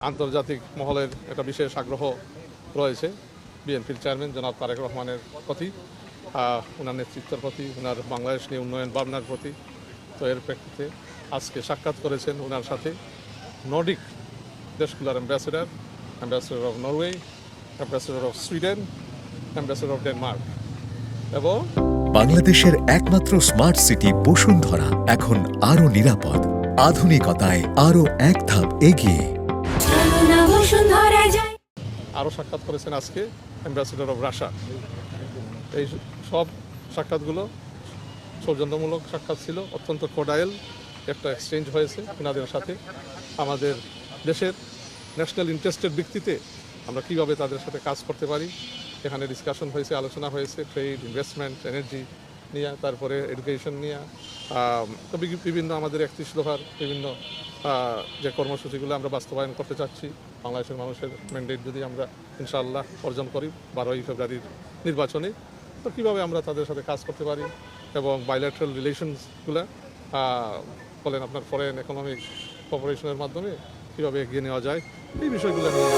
আন্তর্জাতিক মহলের একটা বিশেষ আগ্রহ রয়েছে বিএনপির চেয়ারম্যান জনাব তারেক রহমানের প্রতি, ওনার নেতৃত্বের প্রতি, ওনার বাংলাদেশ নিয়ে উন্নয়ন ভাবনার প্রতি। তো এর প্রেক্ষিতে আজকে সাক্ষাৎ করেছেন ওনার সাথে নর্ডিক দেশগুলোর ambassador of Norway, ambassador of Sweden, ambassador of Denmark এবং বাংলাদেশের একমাত্র স্মার্ট সিটি বসুন্ধরা এখন আরো নিরাপদ, আধুনিকতায় আরো এক ধাপ এগিয়ে। আরও সাক্ষাৎ করেছেন আজকে অ্যাম্বাসেডর অফ রাশিয়া। এই সব সাক্ষাৎগুলো সৌজন্যমূলক সাক্ষাৎ ছিল, অত্যন্ত কোডাইল একটা এক্সচেঞ্জ হয়েছে ওনাদের সাথে। আমাদের দেশের ন্যাশনাল ইন্টারেস্টের ভিত্তিতে আমরা কীভাবে তাদের সাথে কাজ করতে পারি এখানে ডিসকাশন হয়েছে, আলোচনা হয়েছে ট্রেড, ইনভেস্টমেন্ট, এনার্জি নিয়ে, তারপরে এডুকেশন নিয়ে, তো বিভিন্ন আমাদের 31 দফার বিভিন্ন যে কর্মসূচিগুলো আমরা বাস্তবায়ন করতে চাচ্ছি বাংলাদেশের মানুষের ম্যান্ডেট যদি আমরা ইনশাআল্লাহ অর্জন করি 12ই ফেব্রুয়ারির নির্বাচনে, তো কীভাবে আমরা তাদের সাথে কাজ করতে পারি এবং বাইল্যাটারাল রিলেশনসগুলো বলেন আপনার ফরেন ইকোনমিক কোঅপারেশনের মাধ্যমে কীভাবে এগিয়ে নেওয়া যায় এই বিষয়গুলো নিয়ে